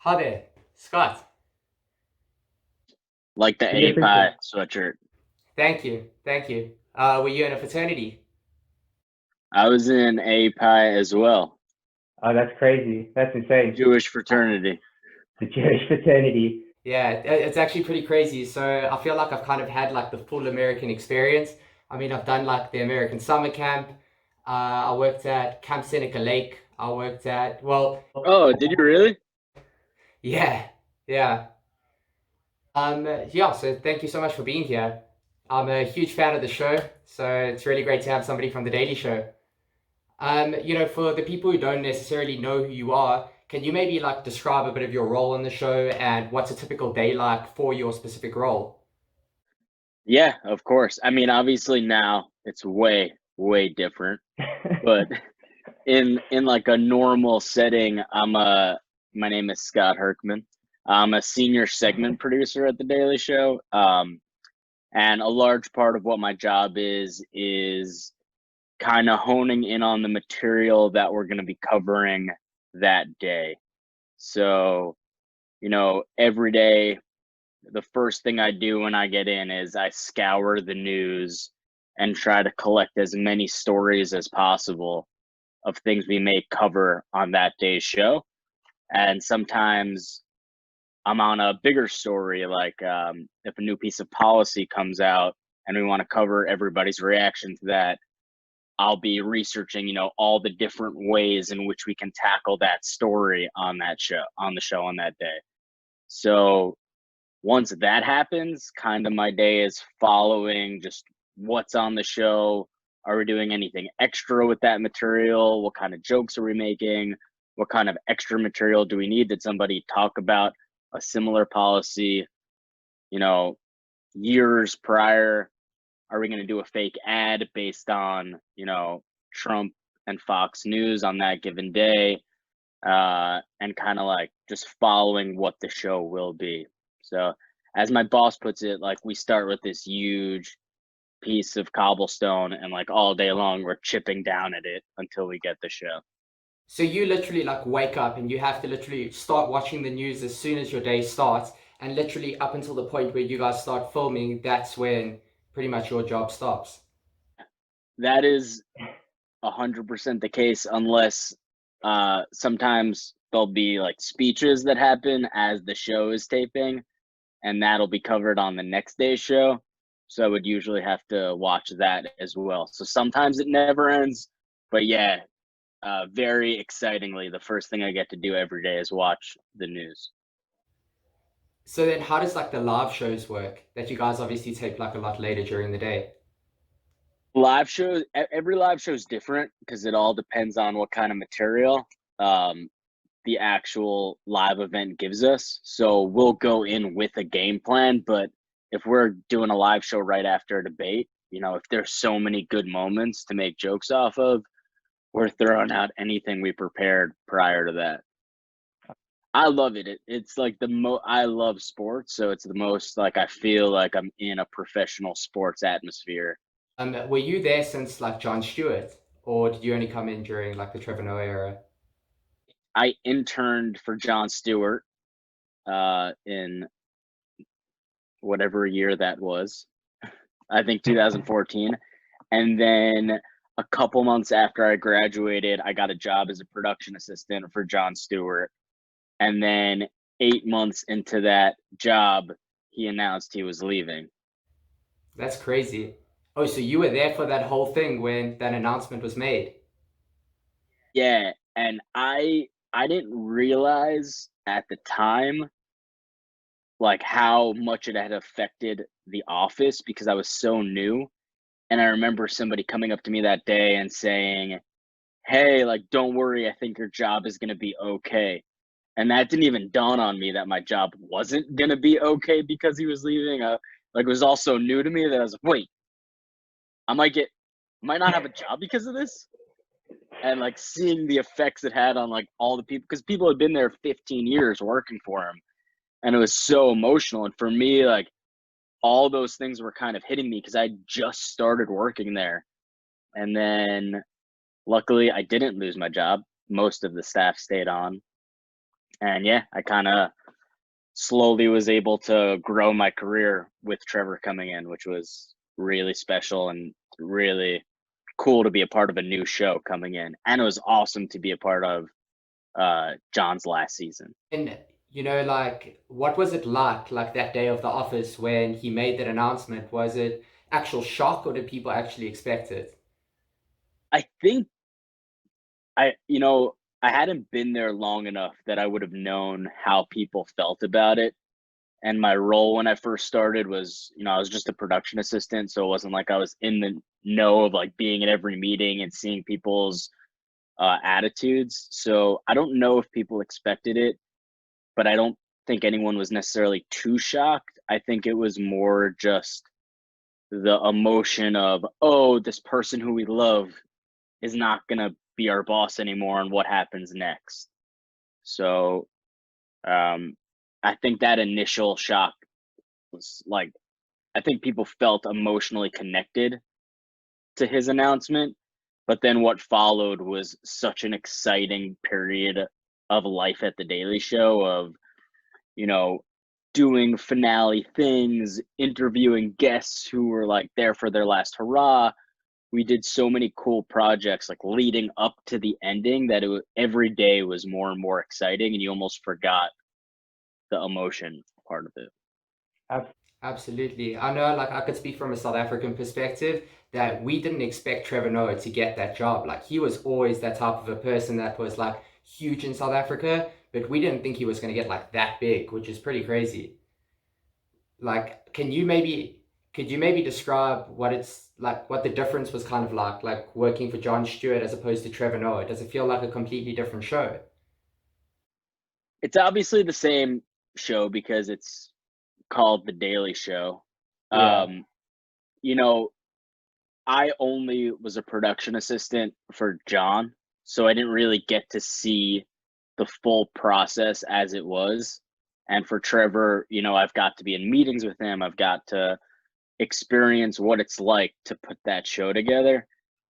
Hi there, Scott. Like the Really A appreciate pie it. sweatshirt. Thank you, thank you. Were you in a fraternity? I was in A pie as well. Oh, that's crazy. That's insane. Jewish Uh, fraternity. The Jewish fraternity. yeah, it's actually pretty crazy. So I feel like I've kind of had like the full American experience. I mean, I've done like the American summer camp. I worked at Camp Seneca Lake. I worked at, well, Oh, did you really? yeah, yeah. Yeah, so thank you so much for being here. I'm a huge fan of the show, so it's really great to have somebody from The Daily Show. For the people who don't necessarily know who you are, can you maybe like describe a bit of your role on the show and what's a typical day like for your specific role? Yeah, of course. I mean, obviously now it's way, way different. But in like a normal setting, my name is Scott Hercman. I'm a senior segment producer at the Daily Show. And a large part of what my job is kind of honing in on the material that we're going to be covering that day. So, every day, the first thing I do when I get in is I scour the news and try to collect as many stories as possible of things we may cover on that day's show. And sometimes I'm on a bigger story, like if a new piece of policy comes out and we want to cover everybody's reaction to that, I'll be researching, all the different ways in which we can tackle that story on the show on that day. So once that happens, kind of my day is following just what's on the show. Are we doing anything extra with that material? What kind of jokes are we making? What kind of extra material do we need? Did somebody talk about a similar policy, you know, years prior? Are we going to do a fake ad based on, Trump and Fox News on that given day? And kind of like just following what the show will be. So, as my boss puts it, like we start with this huge piece of cobblestone, and like all day long, we're chipping down at it until we get the show. So you literally like wake up and you have to literally start watching the news as soon as your day starts, and literally up until the point where you guys start filming, that's when pretty much your job stops. That is 100% the case, unless sometimes there'll be like speeches that happen as the show is taping, and that'll be covered on the next day's show. So I would usually have to watch that as well. So sometimes it never ends, but yeah, very excitingly, the first thing I get to do every day is watch the news. So then how does like the live shows work that you guys obviously tape like a lot later during the day? Live shows, every live show is different because it all depends on what kind of material um, the actual live event gives us. So we'll go in with a game plan, but if we're doing a live show right after a debate, if there's so many good moments to make jokes off of, we're throwing out anything we prepared prior to that. I love it. It's like I love sports, so it's the most like I feel like I'm in a professional sports atmosphere. Were you there since like Jon Stewart, or did you only come in during like the Trevor Noah era? I interned for Jon Stewart in whatever year that was. I think 2014. And then a couple months after I graduated, I got a job as a production assistant for Jon Stewart. And then 8 months into that job, he announced he was leaving. That's crazy. Oh, so you were there for that whole thing when that announcement was made. Yeah, and I didn't realize at the time like how much it had affected the office because I was so new. And I remember somebody coming up to me that day and saying, "Hey, like don't worry, I think your job is going to be okay." And that didn't even dawn on me that my job wasn't going to be okay because he was leaving. Like it was also new to me that I was like, "Wait, I might get I might not have a job because of this?" And like seeing the effects it had on like all the people, because people had been there 15 years working for him, and it was so emotional. And for me, like all those things were kind of hitting me because I just started working there. And then luckily I didn't lose my job. Most of the staff stayed on. And yeah, I kind of slowly was able to grow my career with Trevor coming in, which was really special and really cool to be a part of a new show coming in. And it was awesome to be a part of Jon's last season. And like, what was it like that day of the office when he made that announcement? Was it actual shock, or did people actually expect it? I think I hadn't been there long enough that I would have known how people felt about it. And my role when I first started was, I was just a production assistant. So it wasn't like I was in the know of like being at every meeting and seeing people's attitudes. So I don't know if people expected it, but I don't think anyone was necessarily too shocked. I think it was more just the emotion of, oh, this person who we love is not going to be our boss anymore, and what happens next. So I think that initial shock was like, I think people felt emotionally connected to his announcement, but then what followed was such an exciting period of life at the Daily Show of, you know, doing finale things, interviewing guests who were like there for their last hurrah. We did so many cool projects like leading up to the ending that every day was more and more exciting, and you almost forgot the emotion part of it. Absolutely. I know, like, I could speak from a South African perspective that we didn't expect Trevor Noah to get that job. Like, he was always that type of a person that was like huge in South Africa, but we didn't think he was going to get like that big, which is pretty crazy. Like, could you maybe describe what it's like, what the difference was kind of like working for Jon Stewart as opposed to Trevor Noah? Does it feel like a completely different show? It's obviously the same show because it's called The Daily Show. Yeah. Um, you know, I only was a production assistant for Jon, so I didn't really get to see the full process as it was. And for Trevor, I've got to be in meetings with him. I've got to experience what it's like to put that show together.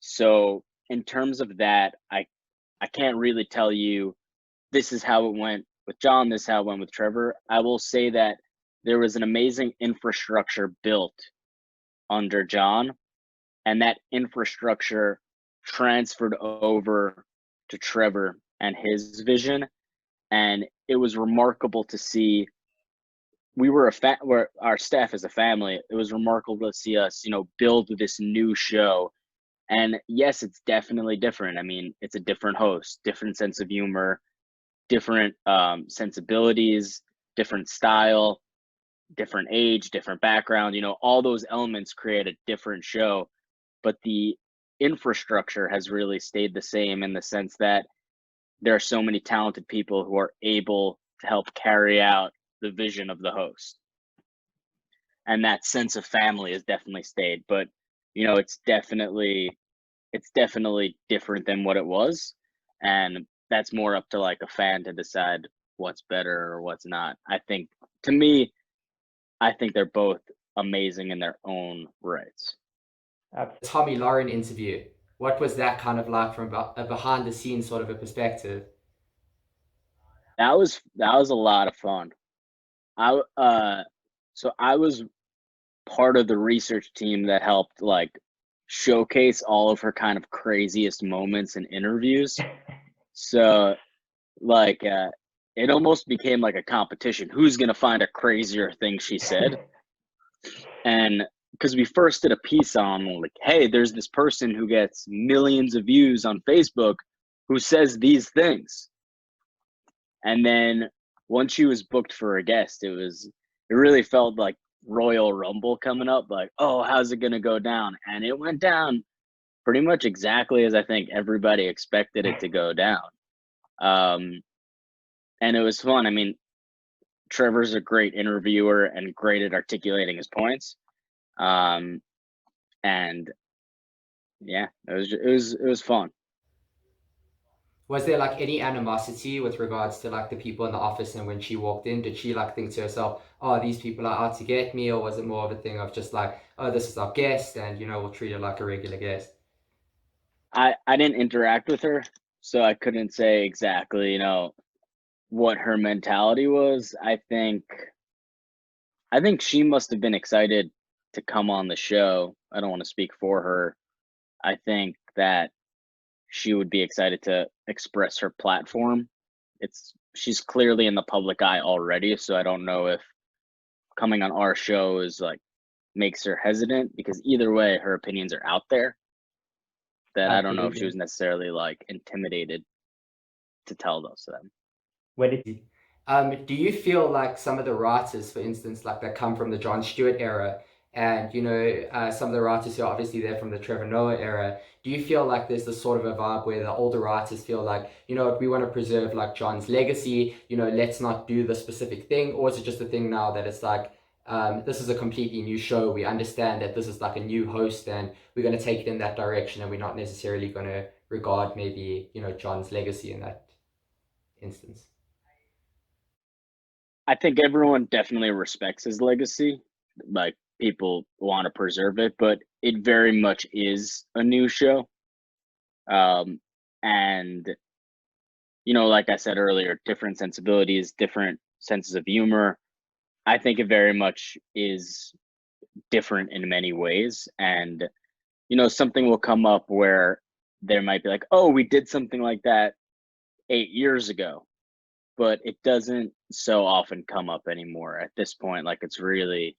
So in terms of that, I can't really tell you this is how it went with Jon, this is how it went with Trevor. I will say that there was an amazing infrastructure built under Jon, and that infrastructure transferred over to Trevor and his vision. And it was remarkable to see. Where our staff is a family. It was remarkable to see us, build this new show. And yes, it's definitely different. I mean, it's a different host, different sense of humor, different sensibilities, different style, different age, different background. All those elements create a different show, but the infrastructure has really stayed the same in the sense that there are so many talented people who are able to help carry out the vision of the host. And that sense of family has definitely stayed, but it's definitely different than what it was, and that's more up to like a fan to decide what's better or what's not. To me, I think they're both amazing in their own rights. Tommy Lauren interview. What was that kind of like from a behind the scenes sort of a perspective? That was a lot of fun. I so I was part of the research team that helped like showcase all of her kind of craziest moments in interviews. So like it almost became like a competition. Who's gonna find a crazier thing she said? And because we first did a piece on like, hey, there's this person who gets millions of views on Facebook who says these things. And then once she was booked for a guest, it really felt like Royal Rumble coming up, like, oh, how's it gonna go down? And it went down pretty much exactly as I think everybody expected it to go down. Um, and it was fun. I mean, Trevor's a great interviewer and great at articulating his points. Um, and yeah, it was fun. Was there like any animosity with regards to like the people in the office, and when she walked in, did she like think to herself, oh, these people are out to get me, or was it more of a thing of just like, oh, this is our guest, and we'll treat her like a regular guest? I didn't interact with her, so I couldn't say exactly, what her mentality was. I think she must have been excited to come on the show. I don't want to speak for her. I think that she would be excited to express her platform. She's clearly in the public eye already, so I don't know if coming on our show is like makes her hesitant, because either way her opinions are out there, that I don't know if she was Absolutely. necessarily like intimidated to tell those to them. What did Do you feel like some of the writers, for instance, like that come from the Jon Stewart era, and some of the writers who are obviously there from the Trevor Noah era, do you feel like there's this sort of a vibe where the older writers feel like, we want to preserve like Jon's legacy, let's not do the specific thing, or is it just a thing now that it's like, this is a completely new show, we understand that this is like a new host and we're going to take it in that direction, and we're not necessarily going to regard maybe, Jon's legacy in that instance? I think everyone definitely respects his legacy. Like, people want to preserve it, but it very much is a new show. And like I said earlier, different sensibilities, different senses of humor. I think it very much is different in many ways. And, something will come up where there might be like, oh, we did something like that 8 years ago, but it doesn't so often come up anymore at this point. Like, it's really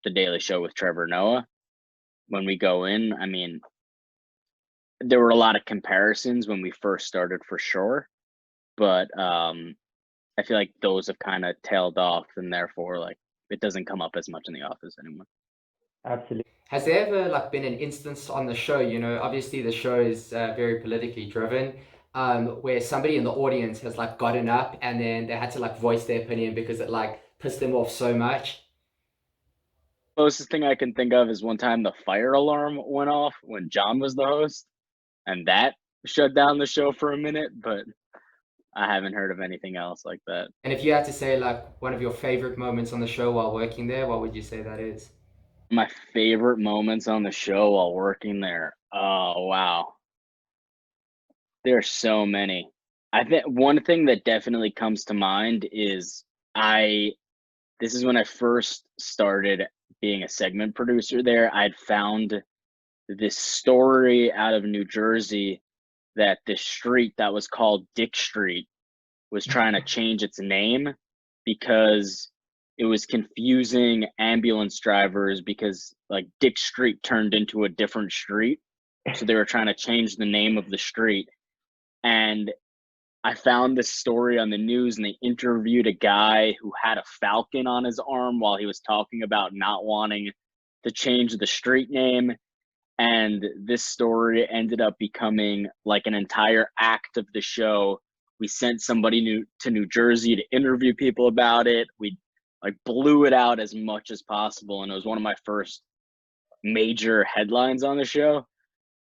the Daily Show with Trevor Noah. When we go in, I mean, there were a lot of comparisons when we first started for sure, but I feel like those have kind of tailed off, and therefore, like, it doesn't come up as much in the office anymore. absolutely. Has there ever like been an instance on the show? Obviously the show is very politically driven, where somebody in the audience has like gotten up and then they had to like voice their opinion because it like pissed them off so much. Closest thing I can think of is one time the fire alarm went off when Jon was the host, and that shut down the show for a minute, but I haven't heard of anything else like that. And if you had to say like one of your favorite moments on the show while working there, what would you say that is? My favorite moments on the show while working there. Oh, wow. There's so many. I think one thing that definitely comes to mind is this is when I first started being a segment producer there. I'd found this story out of New Jersey that this street that was called Dick Street was trying to change its name because it was confusing ambulance drivers, because like Dick Street turned into a different street. So they were trying to change the name of the street. And I found this story on the news, and they interviewed a guy who had a falcon on his arm while he was talking about not wanting to change the street name. And this story ended up becoming like an entire act of the show. We sent somebody to New Jersey to interview people about it. We like blew it out as much as possible, and it was one of my first major headlines on the show.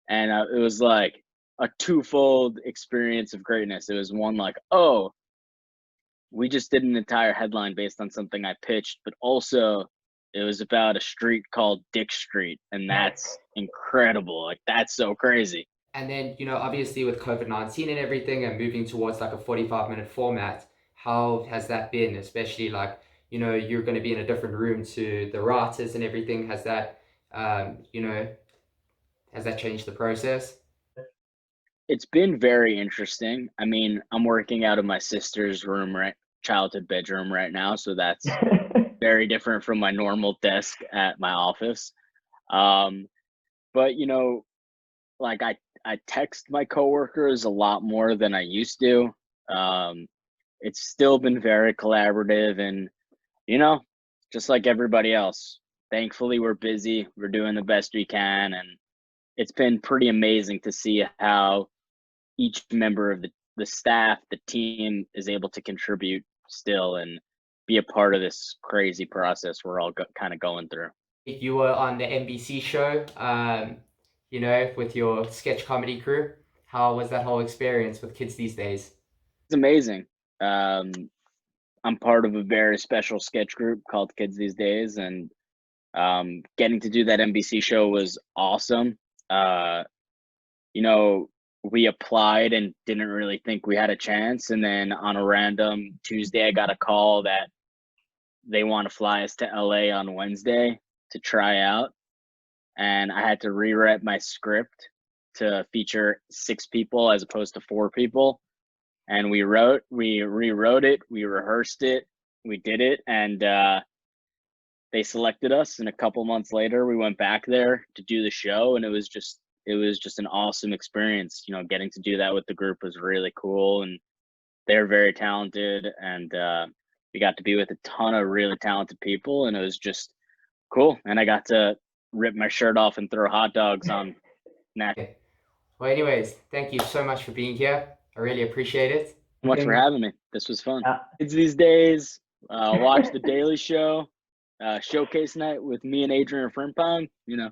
And it was like a twofold experience of greatness. It was one, like, oh, we just did an entire headline based on something I pitched, but also it was about a street called Dick Street, and that's incredible. Like, that's so crazy. And then, obviously with COVID-19 and everything and moving towards like a 45-minute format, how has that been? Especially like, you're going to be in a different room to the writers and everything. Has that changed the process? It's been very interesting. I mean, I'm working out of my sister's room, right, childhood bedroom right now, so that's very different from my normal desk at my office. But like, I text my coworkers a lot more than I used to. It's still been very collaborative, and just like everybody else, thankfully we're busy. We're doing the best we can, and it's been pretty amazing to see how each member of the staff, the team, is able to contribute still and be a part of this crazy process we're all kind of going through. You were on the NBC show, with your sketch comedy crew. How was that whole experience with kids these days? It's amazing. I'm part of a very special sketch group called Kids These Days, and getting to do that NBC show was awesome. You know, we applied and didn't really think we had a chance. And then on a random Tuesday, I got a call that they want to fly us to LA on Wednesday to try out. And I had to rewrite my script to feature 6 people as opposed to 4 people. And we rewrote it, we rehearsed it, we did it, and they selected us. And a couple months later, we went back there to do the show, and it was just an awesome experience. You know, getting to do that with the group was really cool, and they're very talented, and we got to be with a ton of really talented people, and it was just cool. And I got to rip my shirt off and throw hot dogs on Nat. Well, anyways, thank you so much for being here. I really appreciate it. Much for having me. This was fun. Yeah. Kids these days, watch The Daily Show, Showcase Night with me and Adrian Frimpong. You know,